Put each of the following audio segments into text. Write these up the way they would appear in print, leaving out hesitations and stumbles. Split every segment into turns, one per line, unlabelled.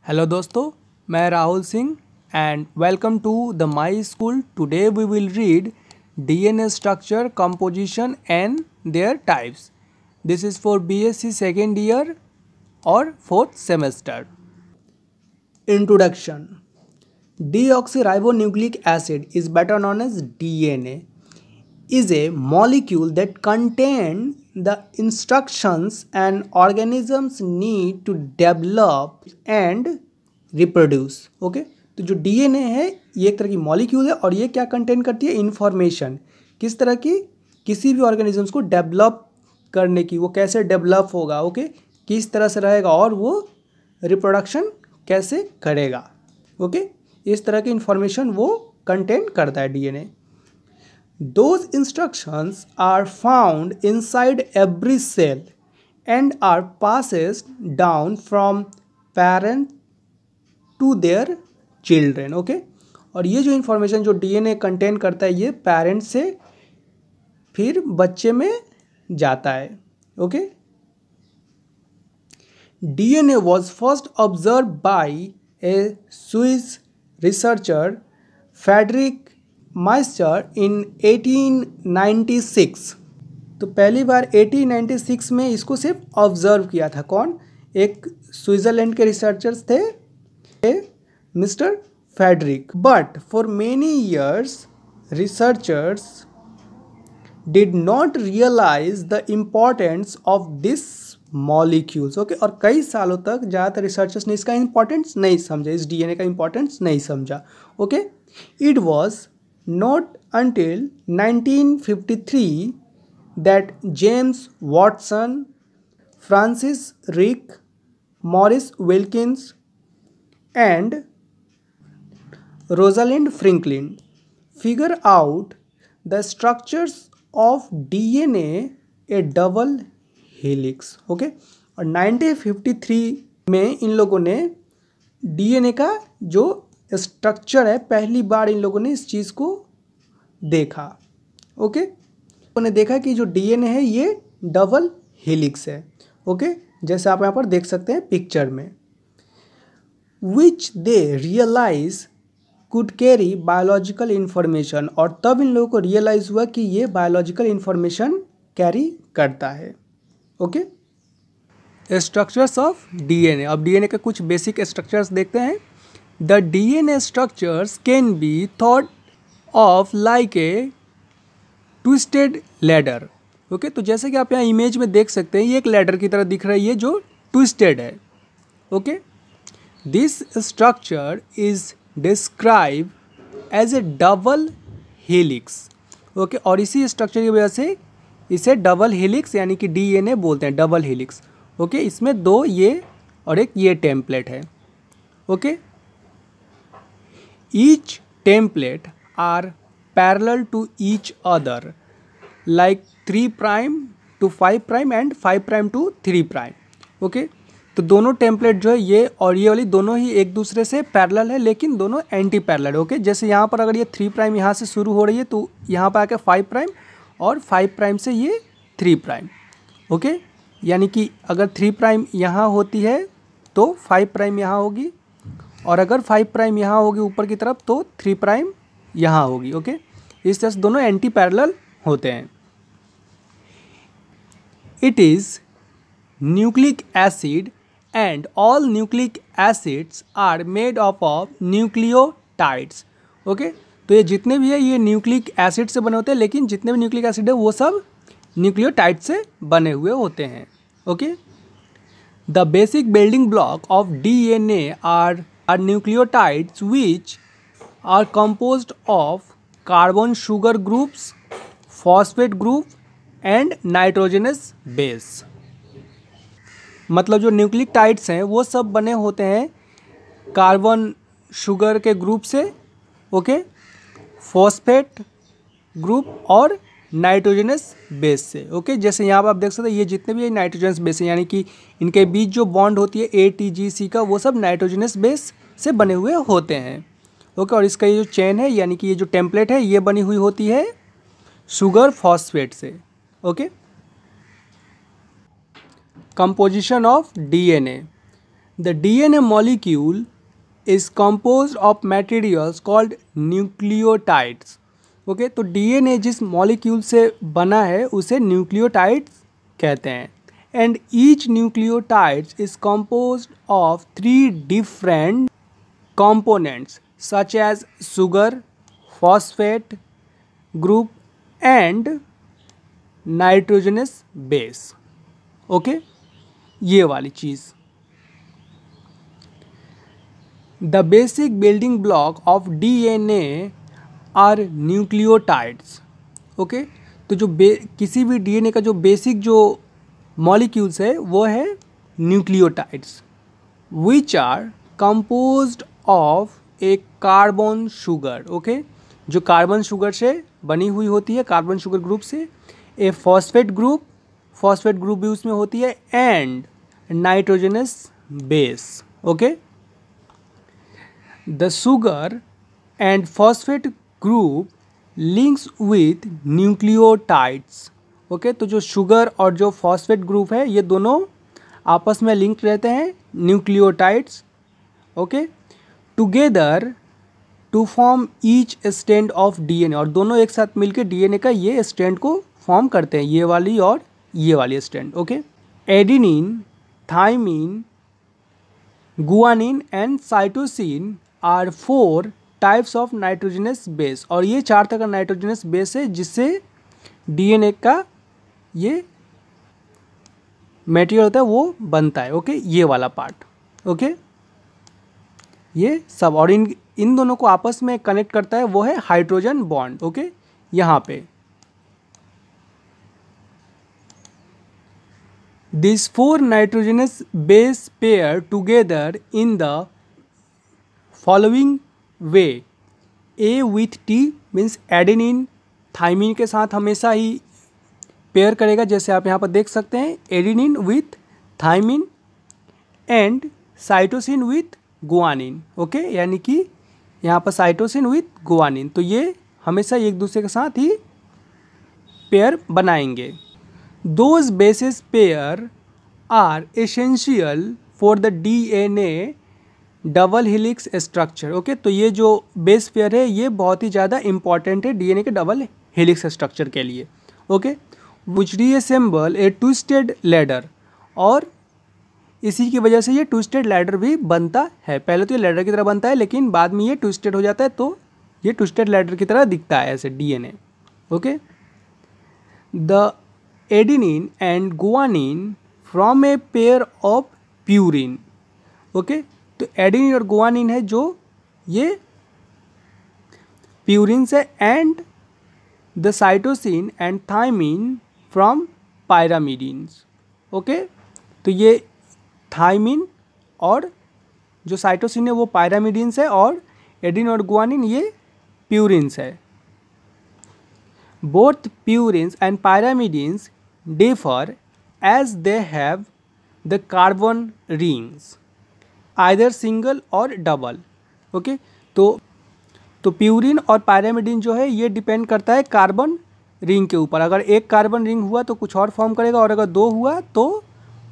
Hello दोस्तों, मैं Rahul Singh and welcome to the my school. Today we will read DNA structure, composition and their types. This is for BSc second year और fourth semester. Introduction. Deoxyribonucleic acid is better known as DNA is a molecule that contains the instructions and organisms need to develop and reproduce. Okay तो जो DNA है ये एक तरह की molecule है और ये क्या कंटेन करती है? इंफॉर्मेशन। किस तरह की? किसी भी ऑर्गेनिजम्स को डेवलप करने की, वो कैसे डेवलप होगा, ओके किस तरह से रहेगा और वो रिप्रोडक्शन कैसे करेगा, ओके इस तरह की इंफॉर्मेशन वो कंटेन करता है DNA. Those instructions are found inside every cell and are passed down from parent to their children. Okay और ये जो इंफॉर्मेशन जो डीएनए कंटेन करता है ये पेरेंट से फिर बच्चे में जाता है। Okay DNA was first observed by a Swiss researcher Friedrich Miescher in 1896। तो पहली बार 1896 में इसको सिर्फ ऑब्जर्व किया था। कौन? एक स्विट्जरलैंड के रिसर्चर्स थे, mister Frederick. But for many years researchers did not realise the importance of this molecules. Okay और कई सालों तक ज़्यादातर रिसर्चर्स ने इसका इंपॉर्टेंस नहीं समझा, इस डीएनए का इंपॉर्टेंस नहीं समझा। Okay it was not until 1953 that James Watson, Francis Rick, Morris Wilkins and Rosalind Franklin figure out the structures of DNA A double helix. Okay और 1953 में इन लोगों ने डीएनए का जो स्ट्रक्चर है पहली बार इन लोगों ने इस चीज़ को देखा। ओके उन्होंने देखा कि जो डीएनए है ये डबल हेलिक्स है। ओके जैसे आप यहाँ पर देख सकते हैं पिक्चर में, which they realise could carry biological information. और तब इन लोगों को रियलाइज़ हुआ कि ये बायोलॉजिकल इन्फॉर्मेशन कैरी करता है। Okay structures of DNA. अब डीएनए के कुछ बेसिक स्ट्रक्चर्स देखते हैं। The DNA structures can be thought of like a twisted ladder. Okay तो जैसे कि आप यहाँ इमेज में देख सकते हैं ये एक लैडर की तरह दिख रही है जो ट्विस्टेड है। Okay this structure is describe as a double helix. Okay और इसी स्ट्रक्चर की वजह से इसे डबल हेलिक्स यानी कि डीएनए बोलते हैं, डबल हेलिक्स। ओके इसमें दो ये और एक ये टेम्पलेट है। Okay each template are parallel to each other like 3 prime to 5 prime and 5 prime to 3 prime. Okay तो दोनों टेम्पलेट जो है ये और ये वाली दोनों ही एक दूसरे से पैरेलल है लेकिन दोनों एंटी पैरेलल। ओके जैसे यहाँ पर अगर ये 3 प्राइम यहाँ से शुरू हो रही है तो यहाँ पर आकर 5 प्राइम और 5 प्राइम से ये 3 प्राइम। ओके यानी कि अगर 3 प्राइम यहाँ होती है तो 5 प्राइम यहाँ होगी और अगर 5 प्राइम यहाँ होगी ऊपर की तरफ तो 3 प्राइम यहाँ होगी। ओके इस तरह से दोनों एंटी पैरेलल होते हैं। It is nucleic acid and all nucleic acids are made up of nucleotides. Okay तो ये जितने भी है ये न्यूक्लिक एसिड से बने होते हैं, लेकिन जितने भी न्यूक्लिक एसिड है वो सब न्यूक्लियोटाइड से बने हुए होते हैं। Okay the basic building block of DNA are nucleotides which are composed of carbon sugar groups, phosphate group and nitrogenous base. मतलब जो न्यूक्लियोटाइड्स हैं वो सब बने होते हैं कार्बन शुगर के ग्रुप से, ओके फॉस्फेट ग्रुप और नाइट्रोजनस बेस से। ओके जैसे यहाँ पर आप देख सकते हैं ये जितने भी नाइट्रोजनस बेस हैं यानी कि इनके बीच जो बॉन्ड होती है ATGC का वो सब नाइट्रोजनस बेस से बने हुए होते हैं। ओके और इसका ये जो चेन है यानी कि ये जो टेम्पलेट है ये बनी हुई होती है शुगर फॉस्फेट से। Okay composition of DNA. The DNA molecule is composed of materials called nucleotides. Okay, तो डीएनए जिस मॉलिक्यूल से बना है उसे न्यूक्लियोटाइड्स कहते हैं। And each nucleotides is composed of 3 different components such as sugar, phosphate group and nitrogenous base। Okay, ये वाली चीज़। The basic building block of DNA are nucleotides. Okay, तो जो किसी भी डीएनए का जो बेसिक जो मॉलिक्यूल्स है वो है nucleotides, which are composed of a carbon sugar. Okay, जो कार्बन शुगर से बनी हुई होती है, कार्बन शुगर ग्रुप से, ए फॉस्फेट ग्रुप भी उसमें होती है, and nitrogenous base. Okay, the sugar and phosphate group links with nucleotides. Okay, तो जो शुगर और जो फॉस्फेट ग्रुप है ये दोनों आपस में लिंक रहते हैं nucleotides. Okay, together to form each strand of DNA, और दोनों एक साथ मिलकर डीएनए का ये स्ट्रैंड को फॉर्म करते हैं, ये वाली और ये वाली strand. Okay, adenine, thymine, guanine and cytosine are 4 types of nitrogenous base, और ये 4 तरह का नाइट्रोजनस बेस है जिससे डीएनए का ये मटेरियल होता है वो बनता है। ओके, ये वाला पार्ट। ओके, ये सब, और इन दोनों को आपस में कनेक्ट करता है वो है हाइड्रोजन बॉन्ड। ओके, यहाँ पे this 4 nitrogenous base pair together in the following way. A with T means adenine thymine के साथ हमेशा ही पेयर करेगा, जैसे आप यहाँ पर देख सकते हैं, adenine with thymine and cytosine with guanine. Okay, यानी कि यहाँ पर साइटोसिन विथ गुआनिन, तो ये हमेशा एक दूसरे के साथ ही पेयर बनाएंगे। Those bases pair are essential for the DNA double helix structure. Okay, तो ये जो बेस पेयर है ये बहुत ही ज़्यादा इंपॉर्टेंट है डीएनए के डबल हेलिक्स स्ट्रक्चर के लिए। ओके, विच रीअसेंबल ए ट्विस्टेड लैडर, और इसी की वजह से ये ट्विस्टेड लैडर भी बनता है। पहले तो ये लैडर की तरह बनता है लेकिन बाद में ये ट्विस्टेड हो जाता है, तो ये ट्विस्टेड लैडर की तरह दिखता है ऐसे DNA. Okay, the adenine and guanine from a pair of purine. Okay, तो एडेनिन और गुआनिन है जो ये प्यूरिन से, and the cytosine and thymine from pyrimidines. Okay, तो ये थाइमिन और जो साइटोसिन है वो पायरामिडीन्स है, और एडेनिन और गुआनिन ये प्यूरिन्स है। Both purines and pyrimidines differ as they have the carbon rings either single or double. Okay, तो प्यूरिन और पायरामिडीन जो है ये डिपेंड करता है कार्बन रिंग के ऊपर। अगर एक कार्बन रिंग हुआ तो कुछ और फॉर्म करेगा, और अगर 2 हुआ तो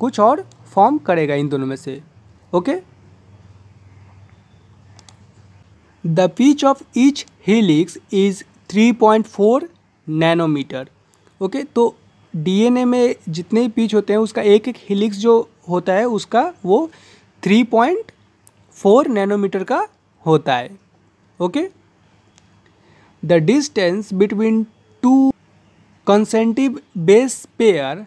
कुछ और फॉर्म करेगा इन दोनों में से। Okay, the pitch of each helix is 3.4 nanometre. Okay, तो डीएनए में जितने पिच होते हैं उसका एक एक हेलिक्स जो होता है उसका वो 3.4 नैनोमीटर का होता है। Okay, the distance between 2 consecutive base pair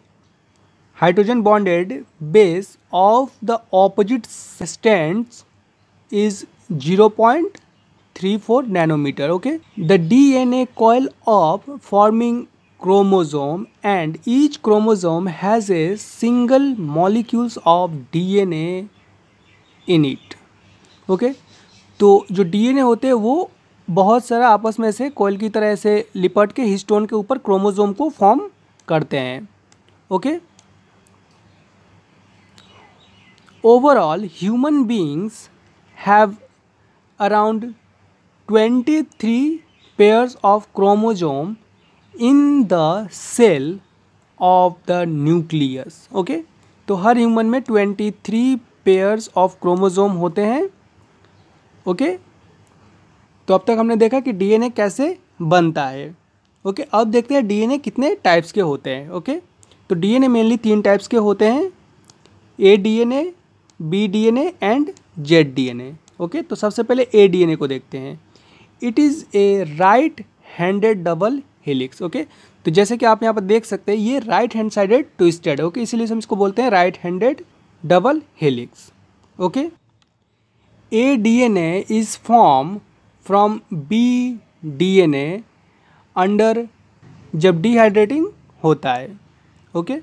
hydrogen bonded base of the opposite strands is 0.34 nanometer. Okay, the DNA coil of forming chromosome, and each chromosome has a single molecules of DNA in it. Okay, तो जो DNA होते हैं वो बहुत सारा आपस में से कोयल की तरह से लिपट के हिस्टोन के ऊपर क्रोमोसोम को फॉर्म करते हैं। Okay, overall human beings have around 23 pairs of chromosome in the cell of the nucleus. Okay, तो हर ह्यूमन में 23 पेयर्स ऑफ क्रोमोसोम होते हैं। ओके, तो अब तक हमने देखा कि डीएनए कैसे बनता है। ओके, अब देखते हैं डीएनए कितने टाइप्स के होते हैं। ओके, तो डीएनए मेनली 3 टाइप्स के होते हैं, A DNA, B DNA and Z DNA. Okay, तो सबसे पहले ए डीएनए को देखते हैं। It is a right handed double helix. Okay, तो जैसे कि आप यहाँ पर देख सकते हैं ये right hand sided twisted. Okay, इसीलिए हम इसको बोलते हैं right handed double helix. Okay, A DNA is form from B DNA under जब डिहाइड्रेटिंग होता है। Okay,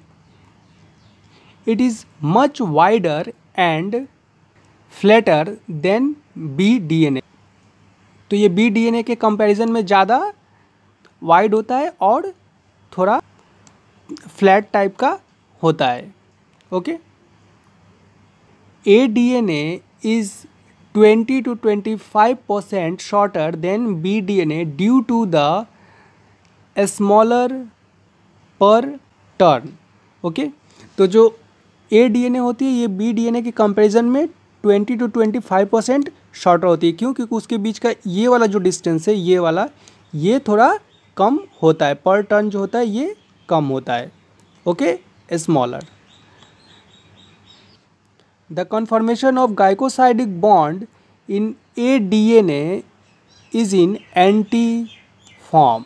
it is much wider and flatter than B DNA. तो ये बी डीएनए के कंपैरिजन में ज़्यादा वाइड होता है और थोड़ा फ्लैट टाइप का होता है। Okay, A DNA is 20 to 25% shorter than B DNA due to the smaller per turn. Okay, तो जो ए डीएनए होती है ये बी डीएनए के कंपैरिजन में 20 to 25% शॉर्टर होती है। क्यों? क्योंकि उसके बीच का ये वाला जो डिस्टेंस है ये वाला ये थोड़ा कम होता है, पर टर्न जो होता है ये कम होता है। Okay, smaller. The conformation of glycosidic bond in A DNA is in anti form.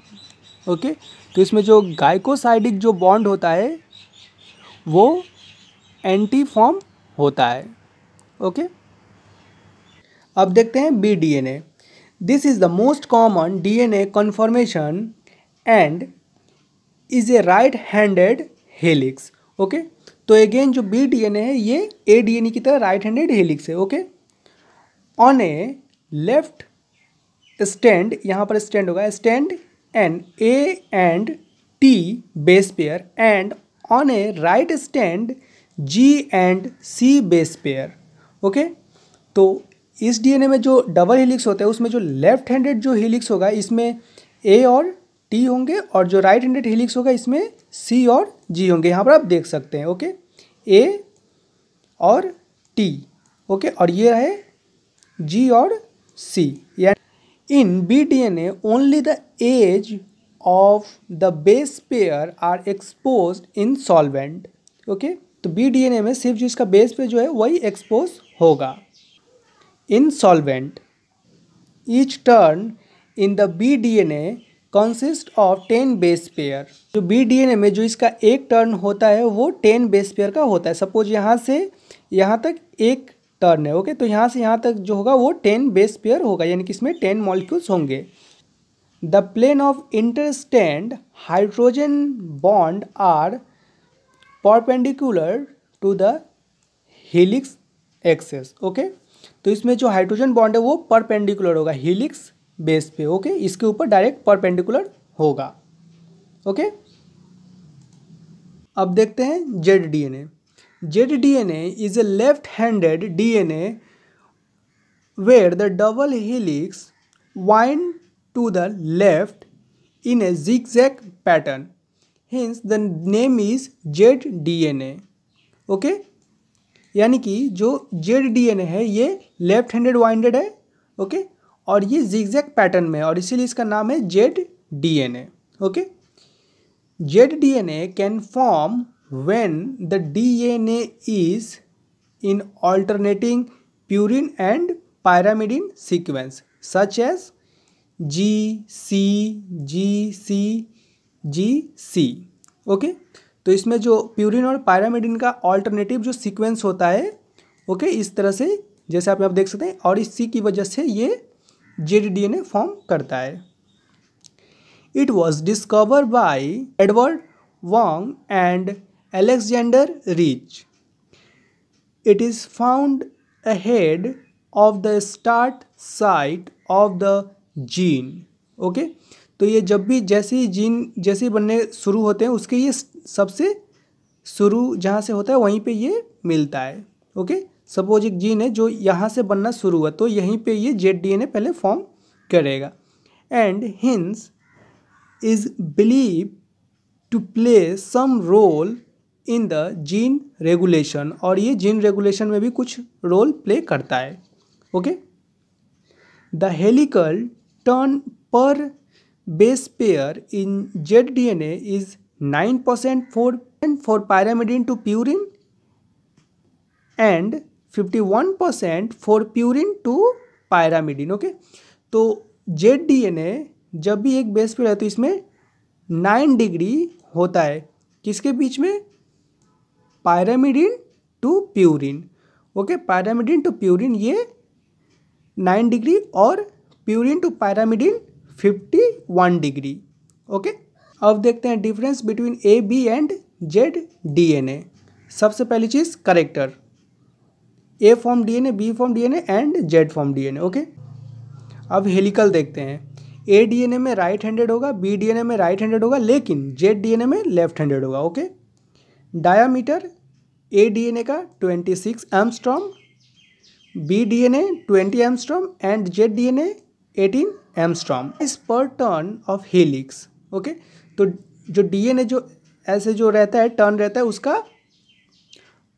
Okay, तो इसमें जो गाइकोसाइडिक जो बॉन्ड होता है वो एंटी फॉर्म होता है। ओके, अब देखते हैं B DNA. This is the most common DNA confirmation and is a right handed helix. Okay, तो अगेन जो बी डीएनए है ये ए डीएनए की तरह राइट हैंडेड हेलिक्स है। Okay, on a left strand, यहाँ पर स्टैंड होगा strand an A and T base pair and on a right strand G and C base pair. Okay, तो इस डीएनए में जो डबल हेलिक्स होता है उसमें जो लेफ्ट हैंडेड जो हेलिक्स होगा इसमें ए और टी होंगे और जो राइट हैंडेड हेलिक्स होगा इसमें सी और जी होंगे। यहाँ पर आप देख सकते हैं। ओके, ए और टी। ओके, और ये है जी और C. In B DNA only the edge of the base pair are exposed in solvent. Okay, तो बी डीएनए में सिर्फ जो इसका बेस पे जो है वही एक्सपोज होगा in solvent. Each turn in the B DNA consist of 10 base pair. जो बी डीएनए में जो इसका एक टर्न होता है वो 10 बेस पेयर का होता है। सपोज यहाँ से यहाँ तक एक टर्न है। ओके, तो यहाँ से यहाँ तक जो होगा वो 10 बेस पेयर होगा, यानी कि इसमें 10 मॉलिक्यूल्स होंगे। The plane of interstrand hydrogen bond are perpendicular to the helix axis. Okay, तो इसमें जो हाइड्रोजन बॉन्ड है वो परपेंडिकुलर होगा हेलिक्स बेस पे। ओके, इसके ऊपर डायरेक्ट परपेंडिकुलर होगा। ओके, अब देखते हैं Z DNA. Z DNA is a left handed DNA where the double helix wind to the left in a zigzag pattern, hence the name is Z DNA. Okay, यानी कि जो Z DNA है ये left handed winded है। Okay, और ये zigzag pattern में है और इसीलिए इसका नाम है Z DNA. Okay, Z DNA can form when the DNA is in alternating purine and pyrimidine sequence such as G C GC। Okay, तो इसमें जो प्यूरिन और पायरामिडिन का ऑल्टरनेटिव जो सीक्वेंस होता है, ओके, इस तरह से जैसे आप देख सकते हैं, और इसी की वजह से ये जेड डीएनए फॉर्म करता है। It was discover by Edward Wang and Alexander rich. It is found ahead of the start site of the gene. Okay, तो ये जब भी जैसे ही जीन जैसे बनने शुरू होते हैं उसके ये सबसे शुरू जहाँ से होता है वहीं पे ये मिलता है। ओके, सपोज एक जीन है जो यहाँ से बनना शुरू हुआ तो यहीं पे ये जेड डीएनए पहले फॉर्म करेगा and hence is believe to play some role in the gene regulation, और ये जीन रेगुलेशन में भी कुछ रोल प्ले करता है। ओके, द हेलिकल टर्न पर base pair in ZDNA is 9% for pyrimidine to purine and 51% for purine to pyrimidine। Okay, तो ZDNA जब भी एक बेस पेयर है तो इसमें 9 डिग्री होता है, किसके बीच में? Pyrimidine to purine. Okay, pyrimidine to purine ये 9 डिग्री और purine to pyrimidine 51 degree. Okay, अब देखते हैं difference between AB and ZDNA। सबसे पहली चीज़ character, A form DNA, B form DNA and Z form DNA। Okay, अब हेलिकल देखते हैं। ADNA में राइट हैंडेड होगा, BDNA में राइट हैंडेड होगा, लेकिन ZDNA में लेफ्ट हैंडेड होगा। ओके, डायामीटर ADNA का 26 angstrom, BDNA 20 angstrom and ZDNA 18 angstrom इस पर टर्न ऑफ हेलिक्स। ओके, तो जो DNA जो ऐसे जो रहता है, टर्न रहता है, उसका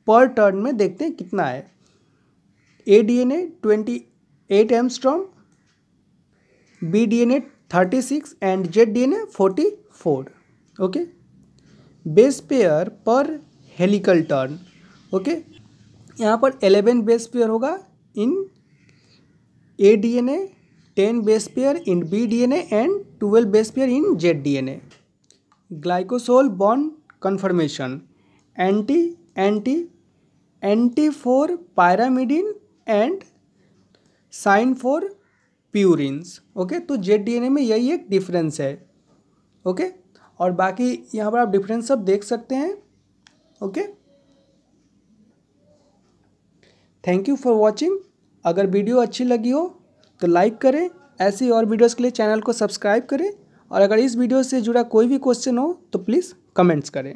पर टर्न में देखते हैं कितना है। ADNA 28 angstrom, BDNA 36 and ZDNA 44। Okay, base pair पर हेलिकल टर्न। ओके, यहाँ पर 11 बेस पेयर होगा in ADNA, 10 base pair in BDNA and 12 base pair in ZDNA। Glycosyl bond conformation, anti for pyrimidine and syn for purines. Okay, तो ZDNA में यही एक difference है। Okay, और बाकी यहाँ पर आप डिफरेंस सब देख सकते हैं। Okay, thank you for watching. अगर वीडियो अच्छी लगी हो तो लाइक करें, ऐसी और वीडियोस के लिए चैनल को सब्सक्राइब करें, और अगर इस वीडियो से जुड़ा कोई भी क्वेश्चन हो तो प्लीज़ कमेंट्स करें।